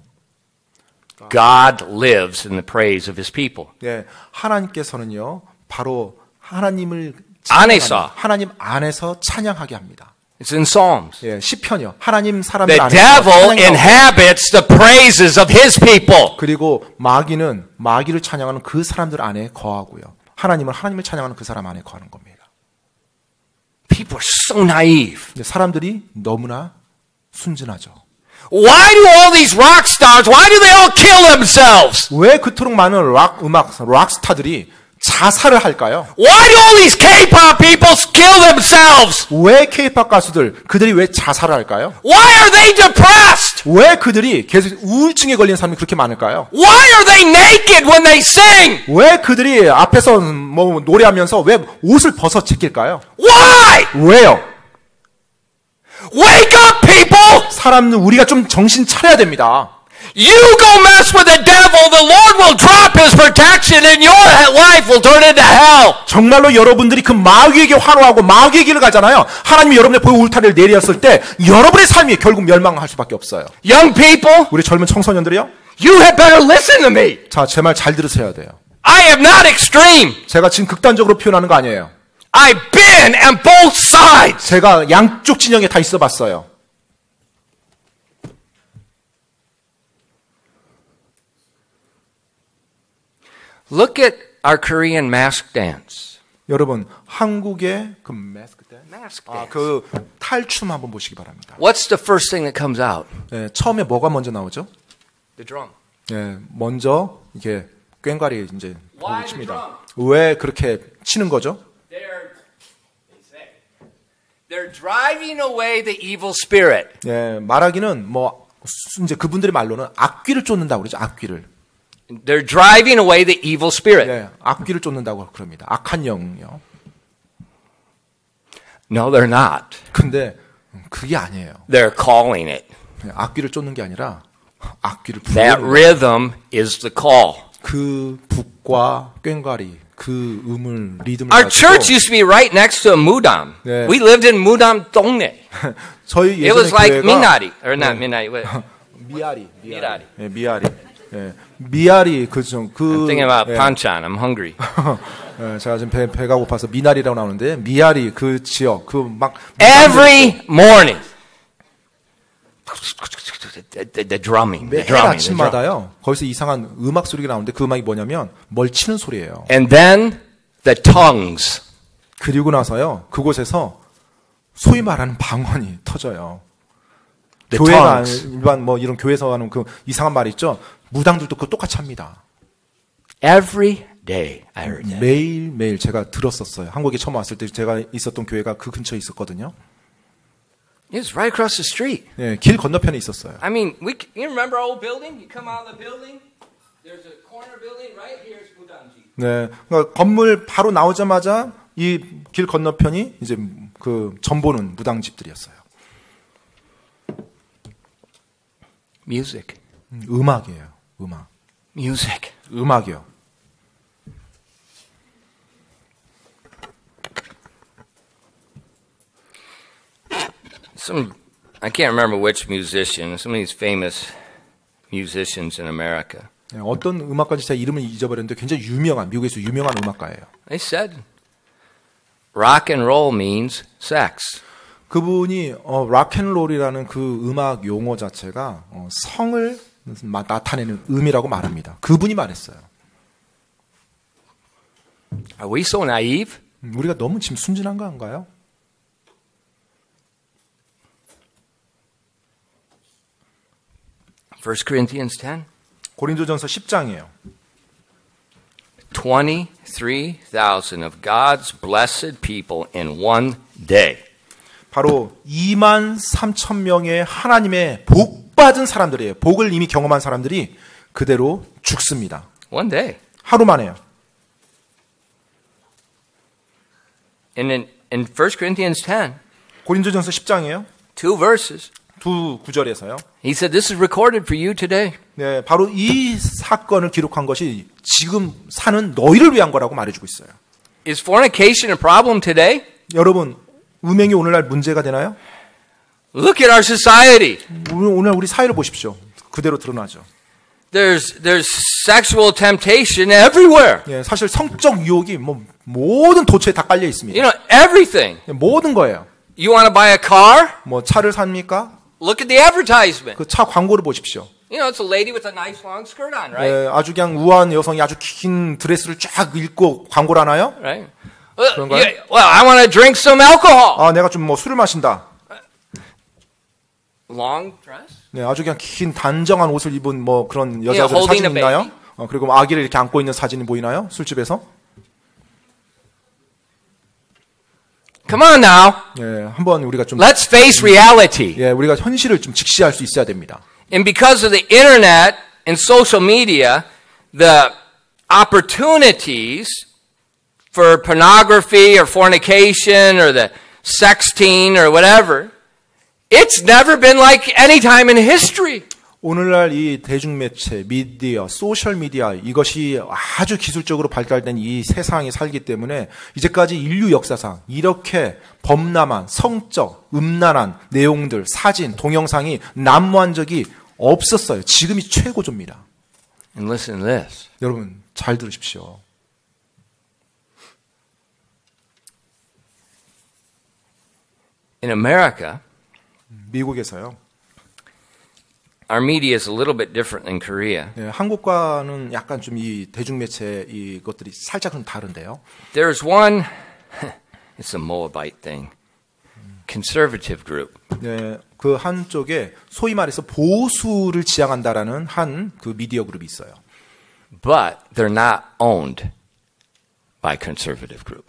God lives in the praise of his people. 네, 하나님께서는요, 바로 하나님을 안에서. 하나님 안에서 찬양하게 합니다. It's in Psalms. 예, 시편이요. 하나님 사람들 The 안에서 devil 찬양하고 inhabits the praises of his people. 그리고 마귀는 마귀를 찬양하는 그 사람들 안에 거하고요. 하나님을 찬양하는 그 사람 안에 거하는 겁니다. People are so naive. 근데 사람들이 너무나 순진하죠. Why do all these rock stars, why do they all kill themselves? 왜 그토록 많은 락 스타들이 자살을 할까요? Why do all these K-pop people kill themselves? 왜 K-팝 가수들 그들이 왜 자살을 할까요? Why are they depressed? 왜 그들이 계속 우울증에 걸린 사람이 그렇게 많을까요? Why are they naked when they sing? 왜 그들이 앞에서 뭐 노래하면서 왜 옷을 벗어 제낄까요? Why? 왜요? Wake up, people! 사람은 우리가 좀 정신 차려야 됩니다. You go mess with the devil, the Lord will drop his protection and your life will turn into hell. 정말로 여러분들이 그 마귀에게 환호하고 마귀의 길을 가잖아요. 하나님이 여러분의 보호 울타리를 내렸을 때 여러분의 삶이 결국 멸망할 수밖에 없어요. Young people, 우리 젊은 청소년들이요. you had better listen to me. 자, 제 말 잘 들으셔야 돼요. I am not extreme. 제가 지금 극단적으로 표현하는 거 아니에요. I've been on both sides. 제가 양쪽 진영에 다 있어 봤어요. Look at our Korean mask dance. 여러분 한국의 그 마스크 때, Mask dance. 그 탈춤 한번 보시기 바랍니다. What's the first thing that comes out? 예, 처음에 뭐가 먼저 나오죠? The drum. 예, 먼저 이렇게 꽹과리 이제 Why the 칩니다. 왜 그렇게 치는 거죠? They're driving away the evil spirit. 예, 말하기는 뭐 이제 그분들의 말로는 악귀를 쫓는다고 그러죠. 악귀를. They're driving away the evil spirit. 예, 악귀를 쫓는다고 그럽니다. 악한 영이요. No, they're not. 근데 그게 아니에요. They're calling it. 악귀를 쫓는 게 아니라 악귀를 That 부르는 rhythm is the call. 그 북과 꽹과리 그 음을 리듬을 Our 가지고 church used to be right next to a mudam. Yeah. We lived in Mudam Dongnae. 저희 It was 예전에 like 교회가 Minari, or not Minari. 미아리 미아리. 예, 미아리 예, 미아리 I'm thinking about Panchan. I'm hungry. 예, 제가 지금 배가 고파서 미나리라고 나오는데 미아리 그 지역 그 막 Every morning. The drumming. The 매일 drumming. The drum. 아침마다요 거기서 이상한 음악 소리가 나오는데 그 음악이 뭐냐면 뭘 치는 소리예요. And then the tongues. 그리고 나서요 그곳에서 소위 말하는 방언이 터져요. The 교회가 tongues. 일반 뭐 이런 교회에서 하는 그 이상한 말 있죠. 무당들도 그거 똑같이 합니다. Every day I heard that. 매일 제가 들었었어요. 한국에 처음 왔을 때 제가 있었던 교회가 그 근처에 있었거든요. It's right across the street. 예, 길 건너편에 있었어요. I mean, you remember our old building? You come out of the building, there's a corner building, right here's Mudanji. 네, 그러니까 건물 바로 나오자마자 이 길 건너편이 이제 그 전보는 무당집들이었어요. Music. 음악이에요. 음악. Music. 음악이요. I can't remember which musician, some of these famous musicians in America. 예, 어떤 음악가인지 제가 이름을 잊어버렸는데 굉장히 유명한 미국에서 유명한 음악가예요. They said rock and roll means sex. 그분이 락앤롤이라는 그 음악 용어 자체가 성을 나타내는 음이라고 말합니다. 그분이 말했어요. Are we so naive? 우리가 너무 지금 순진한 거 아닌가요? First Corinthians 10. 고린도전서 10장이에요. 23,000 of God's blessed people in one day. 바로 23,000명의 하나님의 복 받은 사람들이에요. 복을 이미 경험한 사람들이 그대로 죽습니다. One day. 하루 만에요. And in 1 Corinthians 10, 고린도전서 10장이에요. two verses, 두 구절에서요. he said, this is recorded for you today. 네, 바로 이 사건을 기록한 것이 지금 사는 너희를 위한 거라고 말해주고 있어요. Is fornication a problem today? 여러분, 음행이 오늘날 문제가 되나요? Look at our society. 오늘 우리 사회를 보십시오. 그대로 드러나죠. There's sexual temptation everywhere. 예, 사실 성적 유혹이 뭐 모든 도처에 다 깔려 있습니다. You know, everything. 모든 거예요. You want to buy a car? 뭐 차를 삽니까? Look at the advertisement. 그 차 광고를 보십시오. You know, it's a lady with a nice long skirt on, right? 예, 아주 그냥 우아한 여성이 아주 긴 드레스를 쫙 입고 광고를 하나요? Right? 그런가요? Well, I want to drink some alcohol. 아, 내가 좀 뭐 술을 마신다. Long dress? 네, 아주 그냥 긴 단정한 옷을 입은 뭐 그런 Yeah, 여자들 holding 사진 a 있나요? baby. 그리고 뭐 아기를 이렇게 안고 있는 사진이 보이나요? 술집에서? Come on now. 예, 한번 우리가 좀 Let's face reality. 예, 우리가 현실을 좀 직시할 수 있어야 됩니다. And because of the internet and social media, the opportunities for pornography or fornication or the sexting or whatever, it's never been like any time in history. 오늘날 이 대중매체, 미디어, 소셜미디어 이것이 아주 기술적으로 발달된 이 세상에 살기 때문에 이제까지 인류 역사상 이렇게 범람한 성적, 음란한 내용들, 사진, 동영상이 난무한 적이 없었어요. 지금이 최고조입니다. And listen to this. 여러분 잘 들으십시오. In America, 미국에서요. our media is a little bit different than Korea. 예, 한국과는 약간 좀 이 대중매체 이것들이 살짝 좀 다른데요. There's one, it's a Moabite thing, conservative group. 네, 그 한쪽에 소위 말해서 보수를 지향한다라는 한 그 미디어 그룹이 있어요. But they're not owned by conservative group.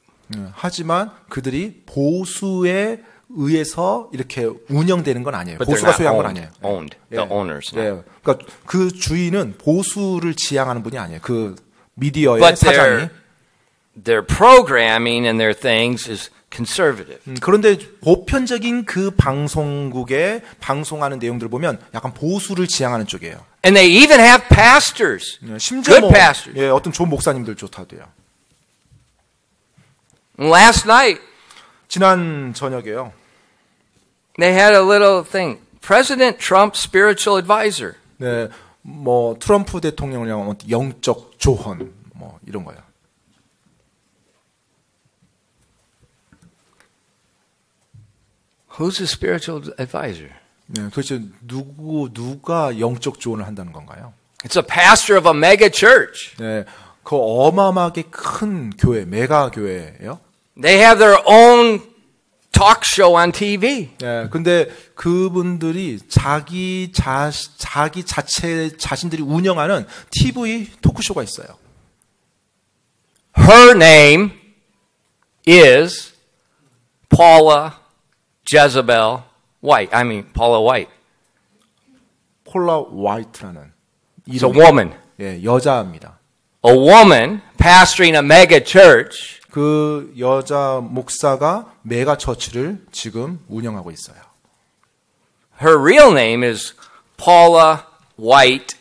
하지만 그들이 보수에 의해서 이렇게 운영되는 건 아니에요. But they're 보수가 not 소유한 건 owned. 아니에요. Owned. The owners. 예, 그러니까 그 주인은 보수를 지향하는 분이 아니에요. 그 미디어의 But 사장이. their programming and their things is conservative. 그런데 보편적인 그 방송국에 방송하는 내용들을 보면 약간 보수를 지향하는 쪽이에요. And they even have pastors. 심지어 Good 뭐 pastors. 예, 어떤 좋은 목사님들조차도요. Last night, 지난 저녁에요. they had a little thing. President Trump spiritual advisor. 네, 뭐 트럼프 대통령을 향한 영적 조언 뭐 이런 거예요. Who's a spiritual advisor? 네, 도대체 누가 영적 조언을 한다는 건가요? It's a pastor of a mega church. 네, 그 어마어마하게 큰 교회, 메가 교회예요. They have their own talk show on TV. 네, 근데 그분들이 자신들이 운영하는 TV 토크쇼가 있어요. Her name is Paula Jezebel White. I mean, Paula White. 폴라 화이트라는 It's a woman. 예, 여자입니다. A woman pastoring a mega church. 그 여자 목사가 메가 처치를 지금 운영하고 있어요. Her real name is Paula White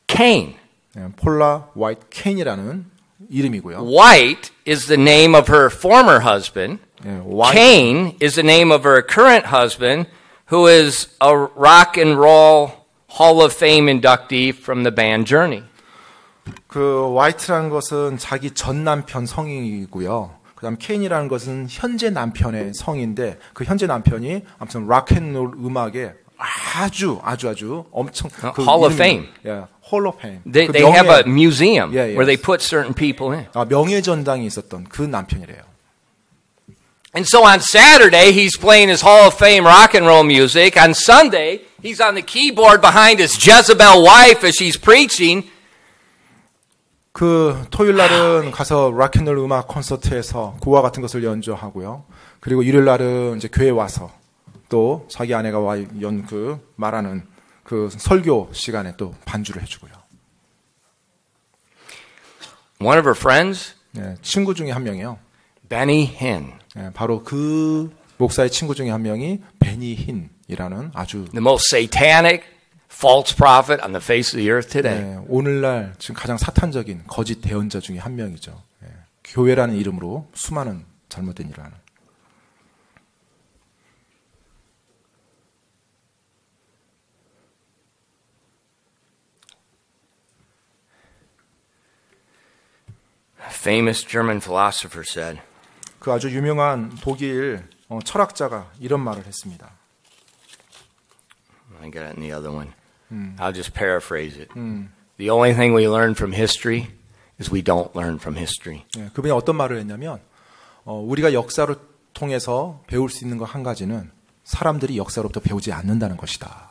Kane. 예, 폴라 화이트 켄이라는 이름이고요. White is the name of her former husband. 예, 화이트, Kane is the name of her current husband, who is a rock and roll Hall of Fame inductee from the band Journey. 그 화이트라는 것은 자기 전 남편 성이고요. 그다음 켄이라는 것은 현재 남편의 성인데 그 현재 남편이 아무튼 락앤롤 음악에 아주 엄청 그 Hall of 이름이- Fame. 예, Hall of Fame. They, 그 they have a museum Yeah, where they yes. put certain people in. 명예전당이 있었던 그 남편이래요. And so on Saturday, he's playing his Hall of Fame rock and roll music. On Sunday, he's on the keyboard behind his Jezebel wife as she's preaching. 그 토요일 날은 가서 락앤롤 음악 콘서트에서 고와 같은 것을 연주하고요. 그리고 일요일 날은 이제 교회 와서 또 자기 아내가 말하는 그 설교 시간에 또 반주를 해주고요. One of her friends, 네, 친구 중에 한 명이요. Benny Hinn, 네, 바로 그 목사의 친구 중에 한 명이 베니 힌이라는 아주 the most satanic false prophet on the face of the earth today. 네, 오늘날 지금 가장 사탄적인 거짓 대언자 중에 한 명이죠. 네, 교회라는 이름으로 수많은 잘못된 일을 하는. A famous German philosopher said, 그 아주 유명한 독일 철학자가 이런 말을 했습니다. I got it in the other one. I'll just paraphrase it. The only thing we learn from history is we don't learn from history. 네, 그분이 어떤 말을 했냐면 우리가 역사를 통해서 배울 수 있는 것 한 가지는 사람들이 역사로부터 배우지 않는다는 것이다.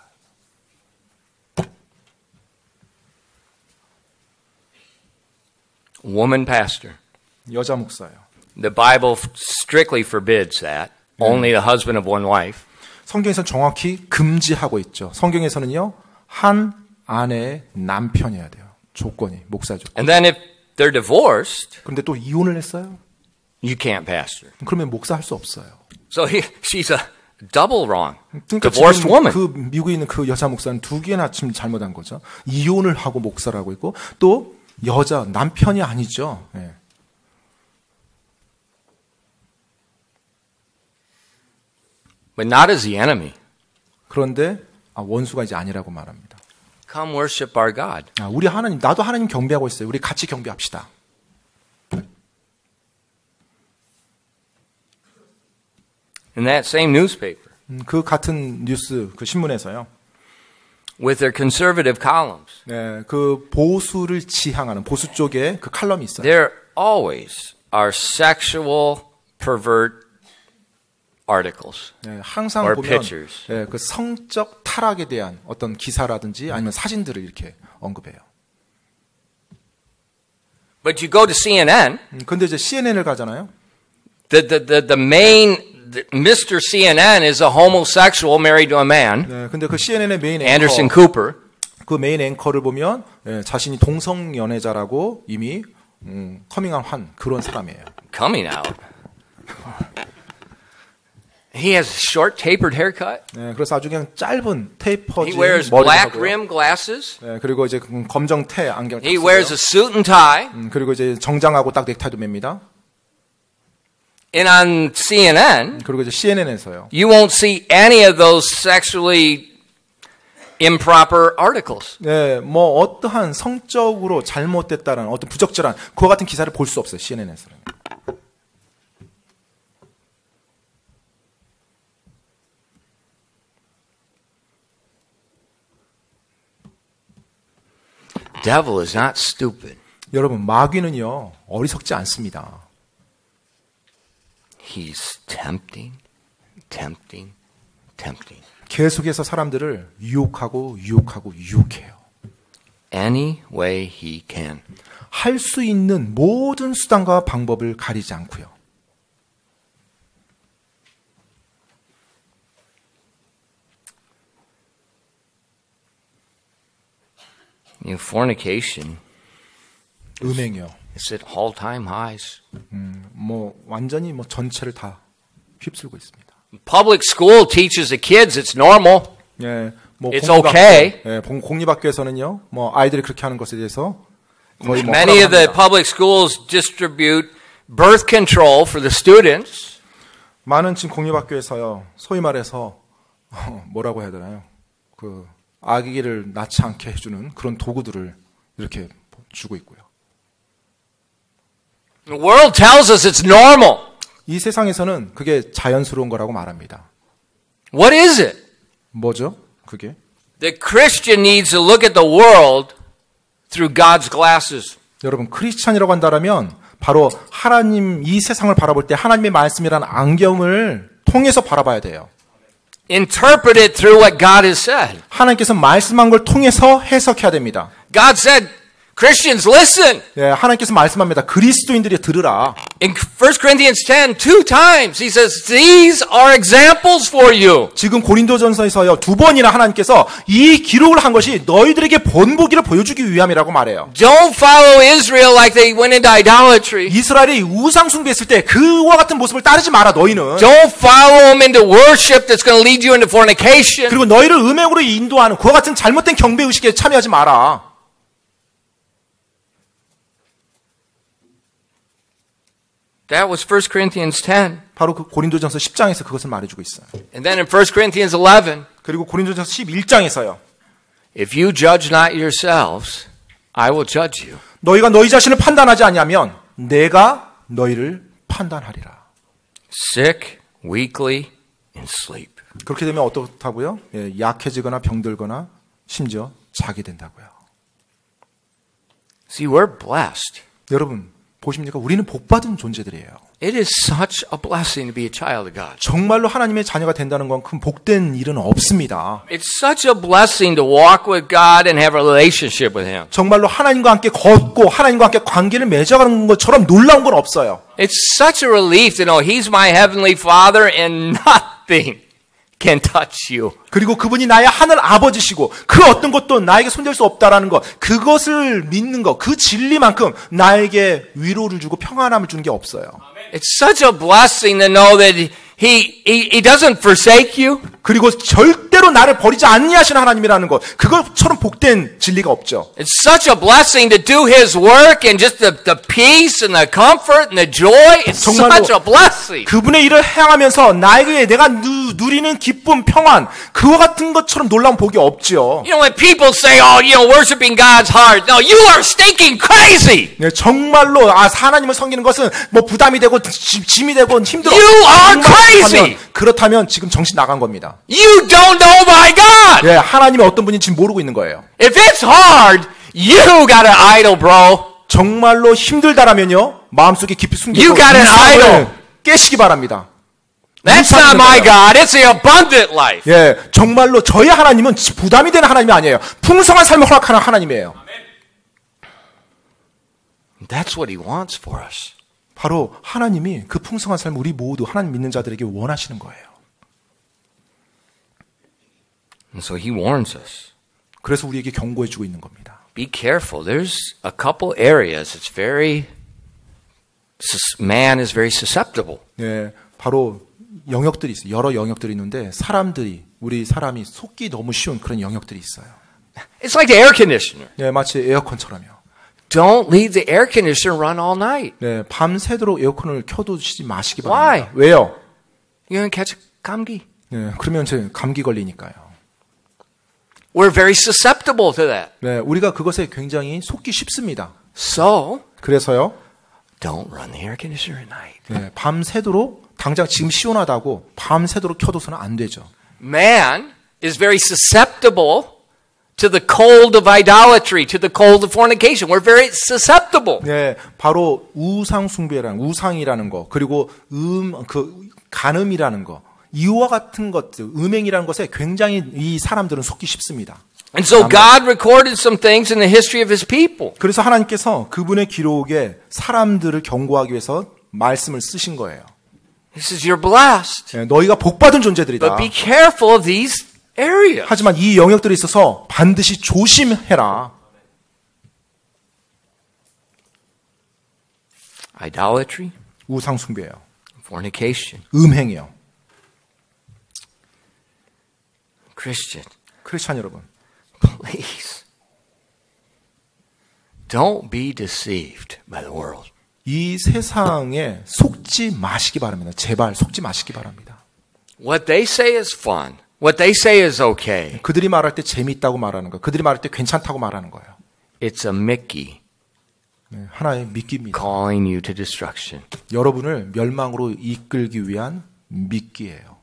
Woman pastor. 여자 목사예요. The Bible strictly forbids that. Only the husband of one wife. 성경에서는 정확히 금지하고 있죠. 성경에서는요, 한 아내의 남편이어야 돼요. 조건이, 목사 조건. And then if they're divorced, 그런데 또 이혼을 했어요? you can't pastor. 그러면 목사 할 수 없어요. So she's a double wrong. 그러니까 Divorced 지금 woman. 그 미국에 있는 그 여자 목사는 두 개나 지금 잘못한 거죠. 이혼을 하고 목사를 하고 있고 또 여자 남편이 아니죠. 네. But not as the enemy. 그런데 원수가 이제 아니라고 말합니다. Come worship our God. 우리 하나님, 나도 하나님 경배하고 있어요. 우리 같이 경배합시다. In that same newspaper, 그 같은 뉴스, 그 신문에서요. with their conservative columns. 네, 그 보수를 지향하는 보수 쪽에 그 칼럼이 있어요. There always are sexual pervert articles 네, 항상 or 보면 pictures. 네, 그 성적 타락에 대한 어떤 기사라든지 아니면 사진들을 이렇게 언급해요. But you go to CNN, 근데 이제 CNN을 가잖아요. the main Mr. CNN is a homosexual married to a man, 네, 근데 그 CNN의 메인 Anderson 앵커, Cooper. 그 메인 앵커를 보면 예, 자신이 동성 연애자라고 이미 커밍아웃 한 그런 사람이에요. Coming out. He has a short tapered haircut. 네, 그래서 아주 그냥 짧은 테이퍼진 He wears 머리를 black 하고요. rim glasses. 네, 그리고 이제 검정테 안경을 He 딱 wears a 쓰고요. suit and tie. 그리고 이제 정장하고 딱 넥타이도 맵니다. And on CNN, 그리고 이제 CNN에서요. you won't see any of those sexually improper articles. 네, 뭐 어떠한 성적으로 잘못됐다는 어떤 부적절한 그와 같은 기사를 볼 수 없어요. CNN에서는. Devil is not stupid. 여러분, 마귀는요. 어리석지 않습니다. He's tempting, tempting, tempting. 계속해서 사람들을 유혹하고 유혹해요. Any way he can. 할 수 있는 모든 수단과 방법을 가리지 않고요. Fornication 음행이요. is at all-time highs. 뭐 완전히 뭐 전체를 다 휩쓸고 있습니다. Public school teaches the kids it's normal. 예, 뭐 It's okay. 예, 공립학교에서는요. 뭐 아이들이 그렇게 하는 것에 대해서 거의 뭐 Many of the 허락합니다. public schools distribute birth control for the students. 많은 지금 공립학교에서요. 소위 말해서 뭐라고 해야 되나요? 그 아기를 낳지 않게 해주는 그런 도구들을 이렇게 주고 있고요. The world tells us it's normal. 이 세상에서는 그게 자연스러운 거라고 말합니다. What is it? 뭐죠? 그게? The Christian needs to look at the world through God's glasses. 여러분 크리스찬이라고 한다면 바로 하나님 이 세상을 바라볼 때 하나님의 말씀이라는 안경을 통해서 바라봐야 돼요. Interpret it through what God has said. 하나님께서 말씀한 걸 통해서 해석해야 됩니다. God said, Christians, listen. 예, 하나님께서 말씀합니다. 그리스도인들이 들으라. In 1 Corinthians 10, 2 times, he says, these are examples for you. 지금 고린도전서에서요 2번이나 하나님께서 이 기록을 한 것이 너희들에게 본보기를 보여주기 위함이라고 말해요. Don't follow Israel like they went into idolatry. 이스라엘이 우상 숭배했을 때 그와 같은 모습을 따르지 마라 너희는. Don't follow them into worship that's going to lead you into fornication. 그리고 너희를 음행으로 인도하는 그와 같은 잘못된 경배 의식에 참여하지 마라. That was 1 Corinthians 10. 바로 그 고린도전서 10장에서 그것을 말해주고 있어요. And then in 1 Corinthians 11, 그리고 고린도전서 11장에서요. if you judge not yourselves, I will judge you. 너희가 너희 자신을 판단하지 아니하면 내가 너희를 판단하리라. Sick, weakly, in sleep. 그렇게 되면 어떻다고요? 예, 약해지거나 병들거나 심지어 자게 된다고요. See, we're blessed. 여러분 보십니까? 우리는 복받은 존재들이에요. It is such a blessing to be a child of God. 정말로 하나님의 자녀가 된다는 건 큰 복된 일은 없습니다. It's such a blessing to walk with God and have a relationship with Him. 정말로 하나님과 함께 걷고 하나님과 함께 관계를 맺어가는 것처럼 놀라운 건 없어요. It's such a relief to know He's my heavenly Father and nothing can touch you. 그리고 그분이 나의 하늘 아버지시고 그 어떤 것도 나에게 손댈 수 없다라는 것, 그것을 믿는 것, 그 진리만큼 나에게 위로를 주고 평안함을 주는 게 없어요. It's such a blessing to know that He doesn't forsake you. 그리고 절대로 나를 버리지 않니하시는 하나님이라는 것, 그것처럼 복된 진리가 없죠. It's such a blessing to do His work and just the peace and the comfort and the joy. It's 정말로 such a blessing. 그분의 일을 행하면서 나에게 내가 누리는 기쁨, 평안, 그와 같은 것처럼 놀라운 복이 없죠. You know, when people say, worshiping God's hard. No, you are stinking crazy. 네, 정말로 하나님을 섬기는 것은 뭐 부담이 되고 짐이 되고 힘들어. You are crazy. 그렇다면 지금 정신 나간 겁니다. 겁니다. You don't know my God. 예, 하나님이 어떤 분인지 모르고 있는 거예요. If it's hard, you got an idol, bro. 정말로 힘들다라면요, 마음속에 깊이 숨기고 You got an idol. 깨시기 바랍니다. That's not my God. It's the abundant life. 예, 정말로 저희 하나님은 부담이 되는 하나님이 아니에요. 풍성한 삶을 허락하는 하나님이에요. That's what He wants for us. 바로 하나님이 그 풍성한 삶을 우리 모두 하나님 믿는 자들에게 원하시는 거예요. And so He warns us. 그래서 우리에게 경고해주고 있는 겁니다. Be careful. There's a couple areas. It's very, man is very susceptible. 예, 바로 영역들이 있어요. 여러 영역들이 있는데 우리 사람이 속기 너무 쉬운 그런 영역들이 있어요. It's like the air conditioner. 예, 마치 에어컨처럼요. Don't leave the air conditioner run all night. 네, 밤새도록 에어컨을 켜두지 마시기 Why? 바랍니다. 왜요? You're going to catch 감기. 네, 그러면 이제 감기 걸리니까요. We're very susceptible to that. 네, 우리가 그것에 굉장히 속기 쉽습니다. So, 그래서요, don't run the air conditioner at night. 네, 밤새도록 당장 지금 시원하다고 밤새도록 켜둬서는 안 되죠. Man is very susceptible to the cold of idolatry, to the cold of fornication. We're very susceptible. 네, 바로 우상이라는 거, 그리고 간음이라는 거, 이와 같은 것들, 음행이라는 것에 굉장히 이 사람들은 속기 쉽습니다. And so God recorded some things in the history of His people. 그래서 하나님께서 그분의 기록에 사람들을 경고하기 위해서 말씀을 쓰신 거예요. He says, you're blessed. 네, 너희가 복받은 존재들이다. But be careful of these areas. 하지만 이 영역들에 있어서 반드시 조심해라. Idolatry, 우상숭배예요. fornication, 음행이요. Christian, 크리스찬 여러분, please don't be deceived by the world. 이 세상에 속지 마시기 바랍니다. 제발 속지 마시기 바랍니다. What they say is fun. What they say is okay. 그들이 말할 때 재미있다고 말하는 거, 그들이 말할 때 괜찮다고 말하는 거예요. It's a Mickey 네, 하나의 미끼입니다. calling you to destruction. 여러분을 멸망으로 이끌기 위한 미끼예요.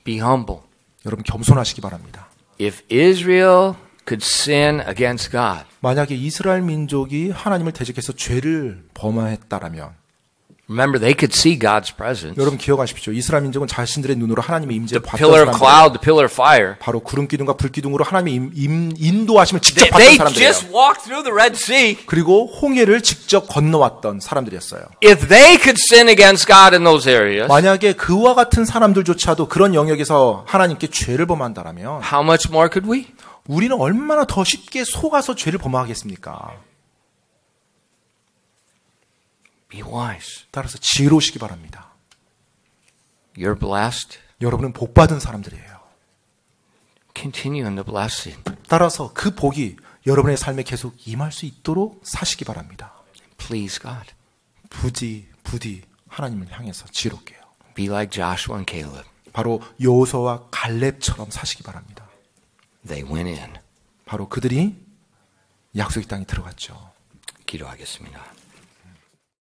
Be humble. 여러분 겸손하시기 바랍니다. If Israel could sin against God, 만약에 이스라엘 민족이 하나님을 대적해서 죄를 범했다라면, remember they could see God's presence. 여러분 기억하십시오. 이스라엘 민족은 자신들의 눈으로 하나님의 임재를 The 봤던 pillar of 사람들이에요. cloud, the pillar of fire. 바로 구름 기둥과 불 기둥으로 하나님의 인도하심을 직접 봤던 They 사람들이에요. just walked through the Red Sea. 그리고 홍해를 직접 건너왔던 사람들이었어요. If they could sin against God in those areas, 만약에 그와 같은 사람들조차도 그런 영역에서 하나님께 죄를 범한다라면 how much more could we? 우리는 얼마나 더 쉽게 속아서 죄를 범하겠습니까? Be wise. 따라서 지혜로우시기 바랍니다. You're blessed. 여러분은 복받은 사람들이에요. Continue in the blessing. 따라서 그 복이 여러분의 삶에 계속 임할 수 있도록 사시기 바랍니다. Please God. 부디 하나님을 향해서 지혜롭게요. Be like Joshua and Caleb. 바로 여호수아와 갈렙처럼 사시기 바랍니다. They went in. 바로 그들이 약속의 땅에 들어갔죠. 기도하겠습니다.